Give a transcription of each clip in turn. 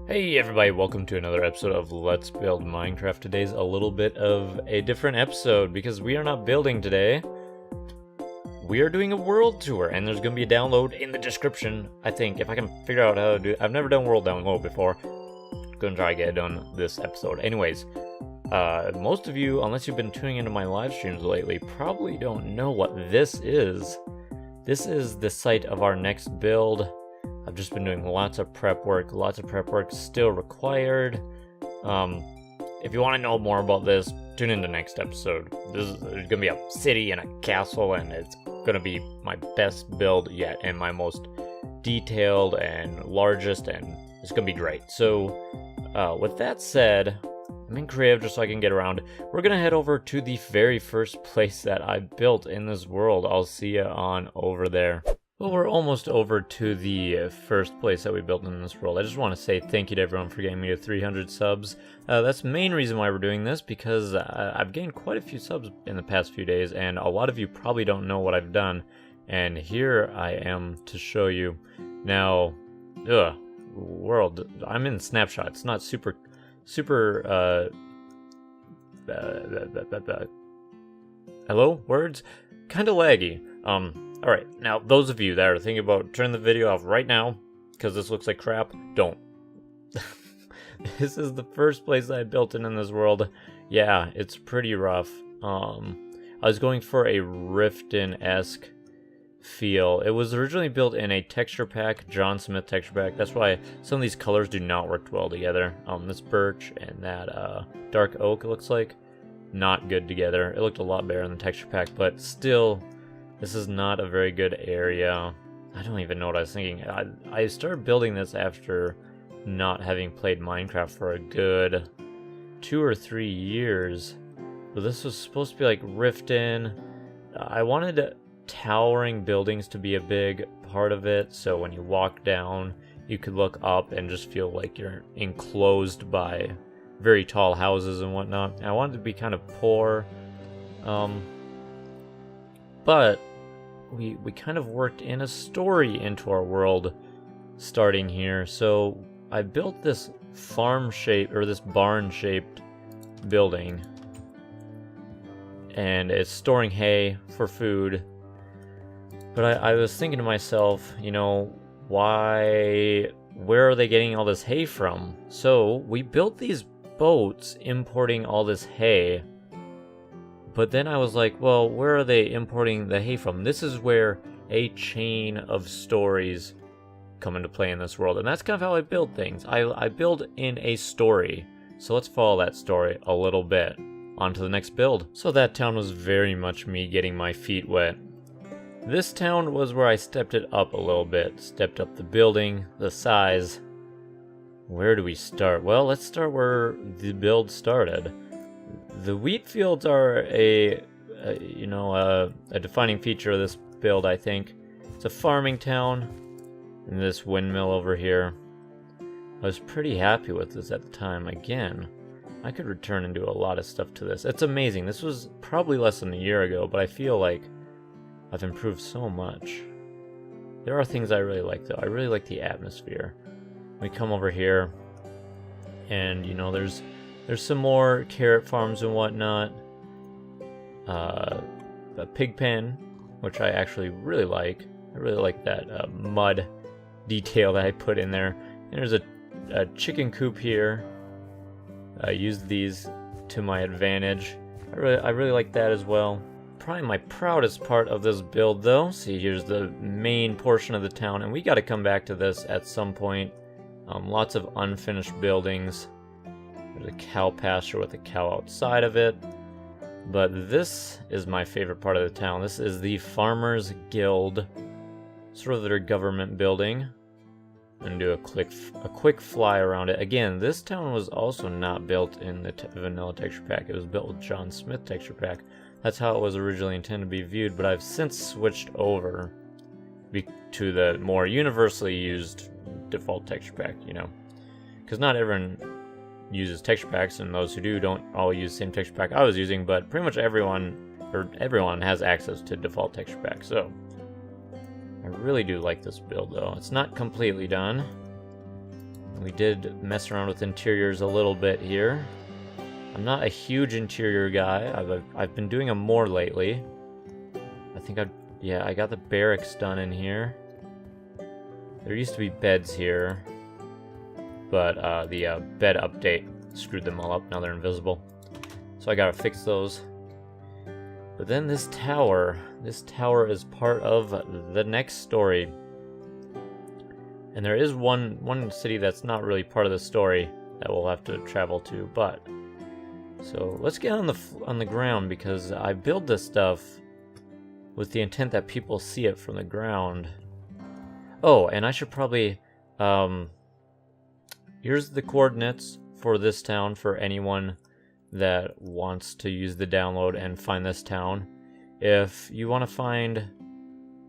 Hey everybody, welcome to another episode of Let's Build Minecraft. Today's a little bit of a different episode because we are not building today. We are doing a world tour, and there's going to be a download in the description, I think, if I can figure out how to do it. I've never done world download before. Gonna try to get it done this episode. Anyways, most of you, unless you've been tuning into my live streams lately, probably don't know what this is. This is the site of our next build. I've just been doing lots of prep work still required. If you want to know more about this, tune in to next episode. There's gonna be a city and a castle, and it's gonna be my best build yet, and my most detailed and largest, and it's gonna be great. So, with that said, I'm in creative just so I can get around. We're gonna head over to the very first place that I built in this world. I'll see you on over there. Well, we're almost over to the first place that we built in this world. I just want to say thank you to everyone for getting me to 300 subs. That's the main reason why we're doing this, because I've gained quite a few subs in the past few days, and a lot of you probably don't know what I've done. And here I am to show you. Now, world, I'm in snapshot. It's not super, hello, words? Kinda laggy. Alright, now those of you that are thinking about turning the video off right now, because this looks like crap, don't. This is the first place I built in this world. Yeah, it's pretty rough. I was going for a Riften-esque feel. It was originally built in a texture pack, John Smith texture pack. That's why some of these colors do not work well together. This birch and that dark oak, it looks like, not good together. It looked a lot better in the texture pack, but still, this is not a very good area. I don't even know what I was thinking. I started building this after not having played Minecraft for a good 2 or 3 years. But this was supposed to be like Riften. I wanted towering buildings to be a big part of it, so when you walk down, you could look up and just feel like you're enclosed by very tall houses and whatnot. And I wanted to be kind of poor. But we kind of worked in a story into our world starting here. So I built this farm shape, or this barn shaped building, and it's storing hay for food. But I was thinking to myself, you know, where are they getting all this hay from? So we built these boats importing all this hay. But then I was like, well, where are they importing the hay from? This is where a chain of stories come into play in this world. And that's kind of how I build things. I build in a story. So let's follow that story a little bit. On to the next build. So that town was very much me getting my feet wet. This town was where I stepped it up a little bit. Stepped up the building, the size. Where do we start? Well, let's start where the build started. The wheat fields are a defining feature of this build, I think. It's a farming town, and this windmill over here. I was pretty happy with this at the time. Again, I could return and do a lot of stuff to this. It's amazing. This was probably less than a year ago, but I feel like I've improved so much. There are things I really like, though. I really like the atmosphere. We come over here, and, you know, there's some more carrot farms and whatnot. A pig pen, which I actually really like. I really like that mud detail that I put in there. And there's a chicken coop here. I used these to my advantage. I really like that as well. Probably my proudest part of this build, though. See, here's the main portion of the town, and we got to come back to this at some point. Lots of unfinished buildings. There's a cow pasture with a cow outside of it. But this is my favorite part of the town. This is the Farmers Guild, sort of their government building. I'm going to do a quick fly around it. Again, this town was also not built in the vanilla texture pack. It was built with John Smith texture pack. That's how it was originally intended to be viewed, but I've since switched over to the more universally used default texture pack, you know. Because not everyone uses texture packs, and those who do don't all use the same texture pack I was using, but pretty much everyone has access to default texture pack. So I really do like this build, though. It's not completely done, We did mess around with interiors a little bit here. I'm not a huge interior guy. I've been doing them more lately. I think I got the barracks done in here. There used to be beds here, but the bed update screwed them all up. Now they're invisible. So I gotta fix those. But then this tower is part of the next story. And there is one city that's not really part of the story that we'll have to travel to, but so let's get on the ground, because I build this stuff with the intent that people see it from the ground. Oh, and I should probably here's the coordinates for this town for anyone that wants to use the download and find this town. If you want to find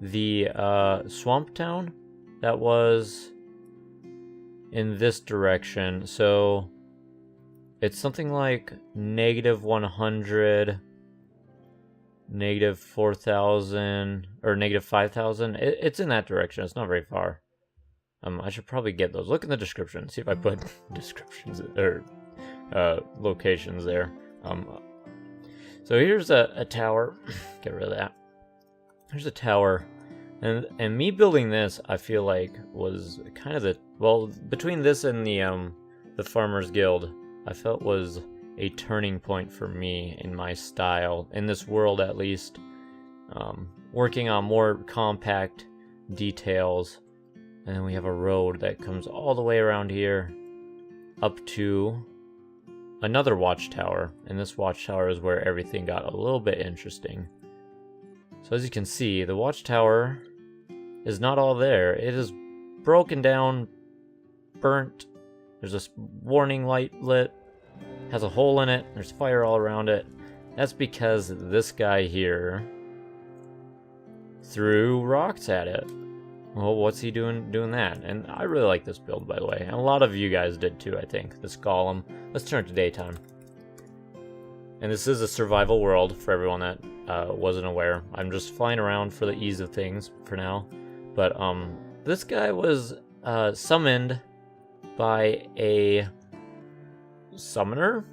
the swamp town, that was in this direction, so it's something like -100, -4,000, or -5,000. It's in that direction. It's not very far. I should probably get those. Look in the description. See if I put descriptions or locations there. So here's a tower. Get rid of that. Here's a tower. And me building this, I feel like, was kind of between this and the Farmers Guild, I felt was a turning point for me in my style, in this world at least. Working on more compact details. And then we have a road that comes all the way around here up to another watchtower. And this watchtower is where everything got a little bit interesting. So as you can see, the watchtower is not all there. It is broken down, burnt. There's a warning light lit, has a hole in it, there's fire all around it. That's because this guy here threw rocks at it. Well, what's he doing that? And I really like this build, by the way. And a lot of you guys did too, I think. This golem. Let's turn it to daytime. And this is a survival world for everyone that wasn't aware. I'm just flying around for the ease of things for now. But this guy was summoned by a summoner,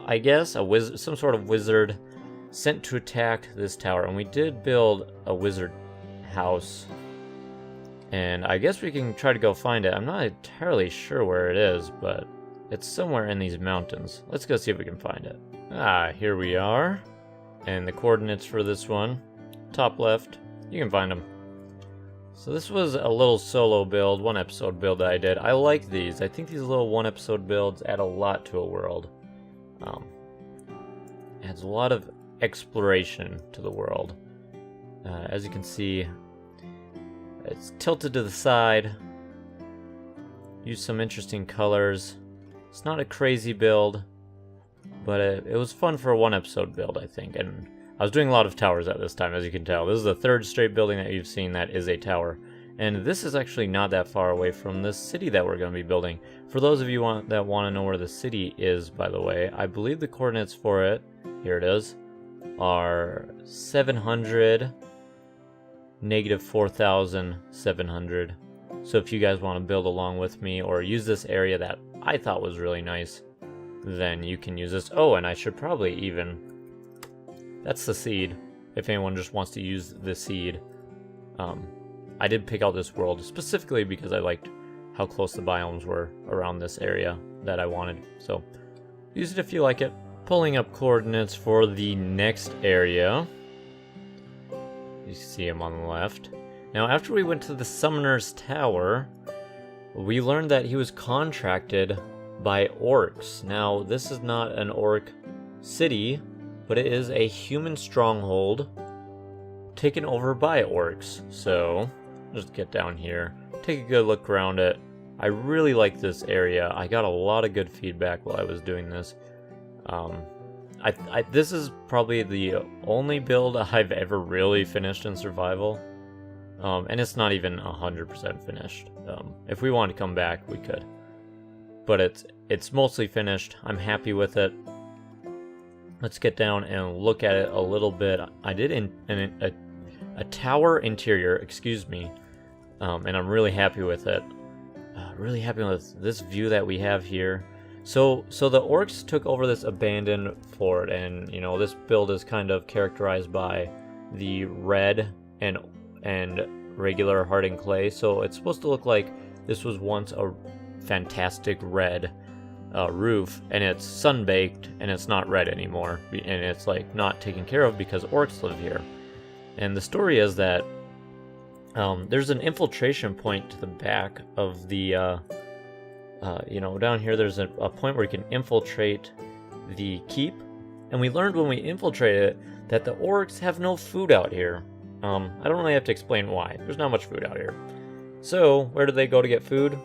I guess, a wizard, some sort of wizard, sent to attack this tower. And we did build a wizard house, and I guess we can try to go find it. I'm not entirely sure where it is, but it's somewhere in these mountains. Let's go see if we can find it. Ah, here we are. And the coordinates for this one, top left, you can find them. So this was a little solo build, one episode build that I did. I like these. I think these little one episode builds add a lot to a world. Adds a lot of exploration to the world. As you can see, it's tilted to the side. Use some interesting colors. It's not a crazy build, but it was fun for a one episode build, I think. And I was doing a lot of towers at this time, as you can tell. This is the third straight building that you've seen that is a tower. And this is actually not that far away from the city that we're going to be building. For those of you that want to know where the city is, by the way, I believe the coordinates for it, here it is, are 700, -4,700. So if you guys want to build along with me or use this area that I thought was really nice, then you can use this. Oh, and I should probably even... That's the seed, if anyone just wants to use the seed. I did pick out this world specifically because I liked how close the biomes were around this area that I wanted. So, use it if you like it. Pulling up coordinates for the next area. You see him on the left. Now, after we went to the Summoner's Tower, we learned that he was contracted by orcs. Now, this is not an orc city, but it is a human stronghold taken over by orcs. So, just get down here, take a good look around it. I really like this area. I got a lot of good feedback while I was doing this. This is probably the only build I've ever really finished in survival. And it's not even 100% finished. If we want to come back, we could. But it's mostly finished. I'm happy with it. Let's get down and look at it a little bit. I did a tower interior, excuse me, and I'm really happy with it. really happy with this view that we have here. So the orcs took over this abandoned fort, and you know, this build is kind of characterized by the red and regular hardened clay. So it's supposed to look like this was once a fantastic red roof, and it's sun-baked and it's not red anymore, and it's like not taken care of because orcs live here. And the story is that there's an infiltration point to the back of the you know, down here there's a point where you can infiltrate the keep, and we learned when we infiltrated it that the orcs have no food out here. I don't really have to explain why. There's not much food out here. So where do they go to get food?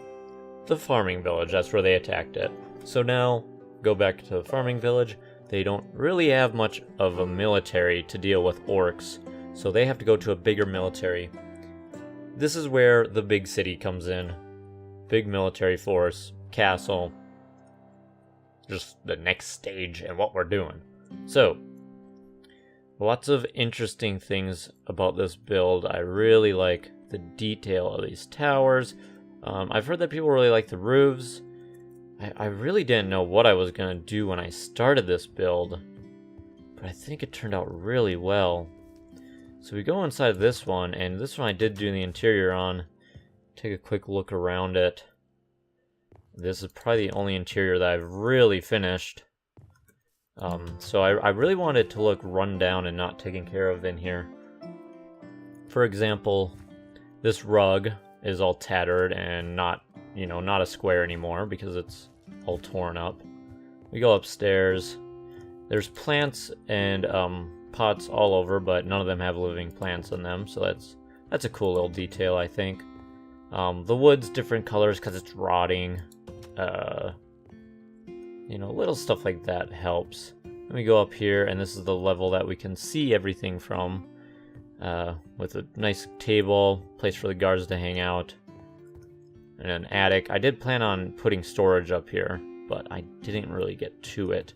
The farming village. That's where they attacked it. So now go back to the farming village. They don't really have much of a military to deal with orcs, so they have to go to a bigger military. This is where the big city comes in. Big military force, castle, just the next stage and what we're doing. So, lots of interesting things about this build. I really like the detail of these towers. I've heard that people really like the roofs. I really didn't know what I was going to do when I started this build, but I think it turned out really well. So we go inside this one, and this one I did do the interior on. Take a quick look around it. This is probably the only interior that I've really finished. So I really want it to look run down and not taken care of in here. For example, this rug is all tattered and not, you know, not a square anymore because it's all torn up. We go upstairs. There's plants and pots all over, but none of them have living plants in them, so that's a cool little detail, I think. The wood's different colors because it's rotting. You know, little stuff like that helps. Let me go up here, and this is the level that we can see everything from, with a nice table, place for the guards to hang out, and an attic. I did plan on putting storage up here, but I didn't really get to it.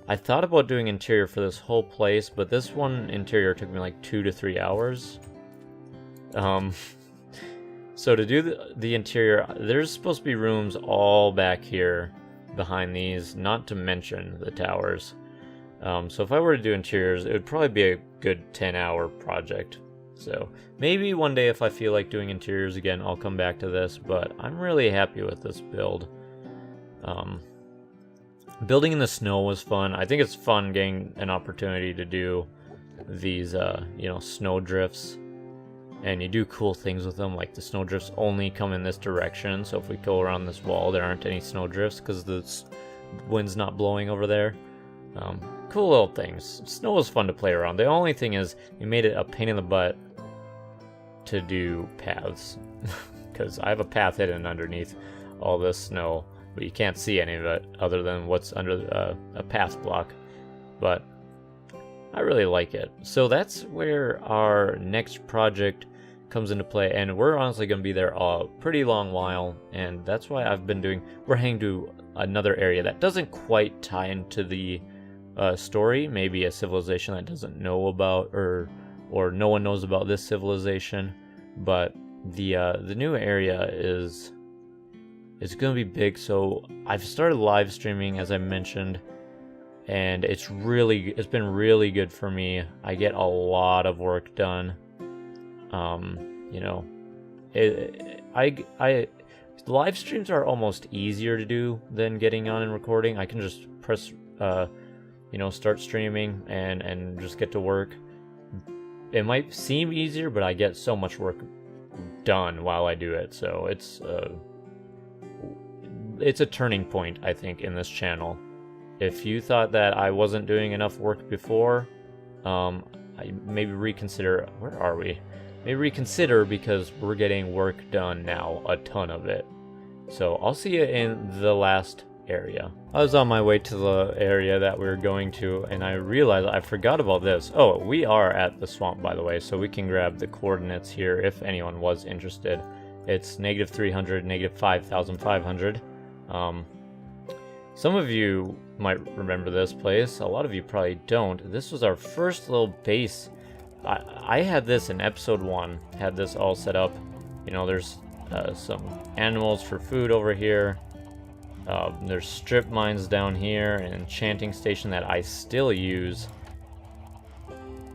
I thought about doing interior for this whole place, but this one interior took me like 2 to 3 hours. So to do the interior, there's supposed to be rooms all back here behind these, not to mention the towers. So if I were to do interiors, it would probably be a good 10-hour project. So maybe one day if I feel like doing interiors again, I'll come back to this, but I'm really happy with this build. Building in the snow was fun. I think it's fun getting an opportunity to do these, you know, snow drifts. And you do cool things with them, like the snow drifts only come in this direction, so if we go around this wall, there aren't any snow drifts because the wind's not blowing over there. Cool little things. Snow is fun to play around. The only thing is, you made it a pain in the butt to do paths, because I have a path hidden underneath all this snow, but you can't see any of it other than what's under a path block. But I really like it. So that's where our next project comes into play, and we're honestly going to be there a pretty long while, and that's why I've been doing, we're heading to another area that doesn't quite tie into the story, maybe a civilization that doesn't know about, or no one knows about this civilization, but the new area is going to be big. So I've started live streaming, as I mentioned, and it's been really good for me. I get a lot of work done. You know, live streams are almost easier to do than getting on and recording. I can just press, you know, start streaming and just get to work. It might seem easier, but I get so much work done while I do it. So it's a turning point, I think, in this channel. If you thought that I wasn't doing enough work before, maybe reconsider. Where are we? Maybe reconsider, because we're getting work done now, a ton of it. So I'll see you in the last area. I was on my way to the area that we were going to, and I realized I forgot about this. Oh, we are at the swamp, by the way, so we can grab the coordinates here if anyone was interested. It's -300, -5,500. Some of you might remember this place. A lot of you probably don't. This was our first little base. I had this in episode 1, had this all set up. You know, there's some animals for food over here. There's strip mines down here, an enchanting station that I still use.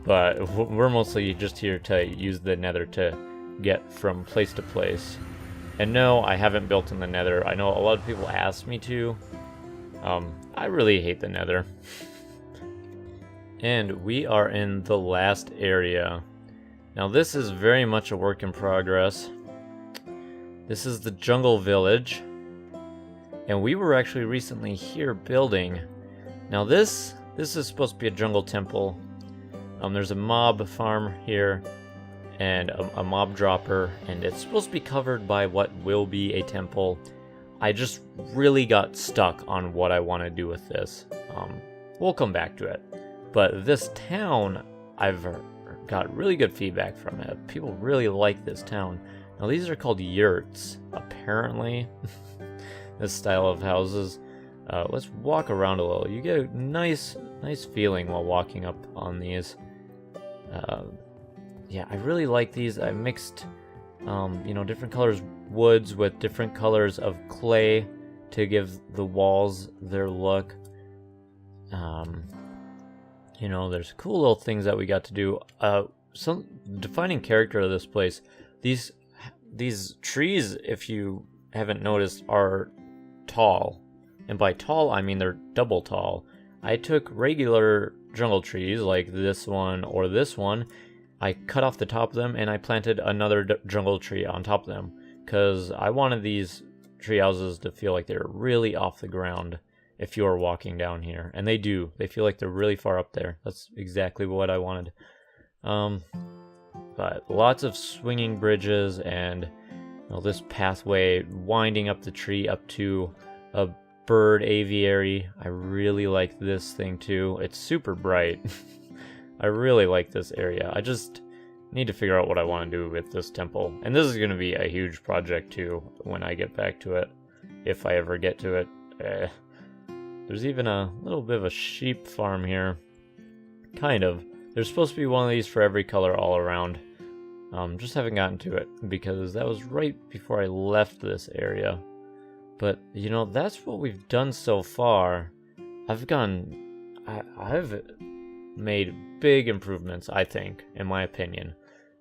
But we're mostly just here to use the nether to get from place to place. And no, I haven't built in the nether. I know a lot of people ask me to. I really hate the nether. And we are in the last area. Now this is very much a work in progress. This is the jungle village. And we were actually recently here building. Now this is supposed to be a jungle temple. There's a mob farm here and a mob dropper, and it's supposed to be covered by what will be a temple. I just really got stuck on what I want to do with this. We'll come back to it. But this town, I've got really good feedback from it. People really like this town. Now these are called yurts, apparently. This style of houses. Let's walk around a little. You get a nice feeling while walking up on these. Yeah, I really like these. I mixed, different colors woods with different colors of clay to give the walls their look. There's cool little things that we got to do. Some defining character of this place. These trees, if you haven't noticed, are tall. And by tall, I mean they're double tall. I took regular jungle trees like this one or this one. I cut off the top of them and I planted another jungle tree on top of them because I wanted these tree houses to feel like they're really off the ground if you are walking down here. And they do. They feel like they're really far up there. That's exactly what I wanted. But lots of swinging bridges and this pathway winding up the tree up to a bird aviary. I really like this thing too. It's super bright. I really like this area. I just need to figure out what I want to do with this temple. And this is going to be a huge project too when I get back to it. If I ever get to it. There's even a little bit of a sheep farm here. Kind of. There's supposed to be one of these for every color all around. Just haven't gotten to it because that was right before I left this area. But, that's what we've done so far. I've made big improvements, I think, in my opinion,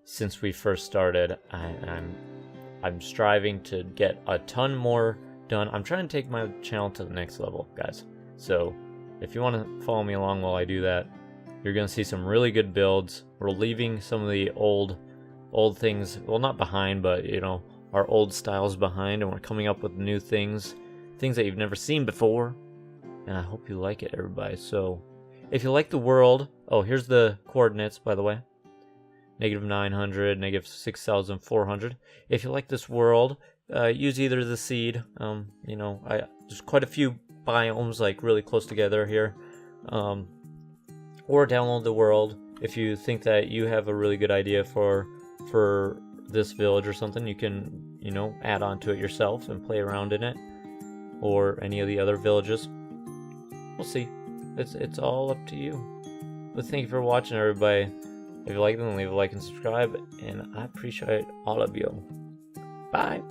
since we first started. I'm striving to get a ton more done. I'm trying to take my channel to the next level, guys. So, if you want to follow me along while I do that, you're going to see some really good builds. We're leaving some of the old things, well, not behind, but, our old styles behind, and we're coming up with new things that you've never seen before. And I hope you like it, everybody. So, if you like the world, here's the coordinates, by the way. -900, -6,400. If you like this world, use either the seed. There's quite a few biomes, like, really close together here. Or download the world. If you think that you have a really good idea for this village or something, you can, add on to it yourself and play around in it. Or any of the other villages. We'll see. It's all up to you. But thank you for watching, everybody. If you like them, leave a like and subscribe. And I appreciate all of you. Bye.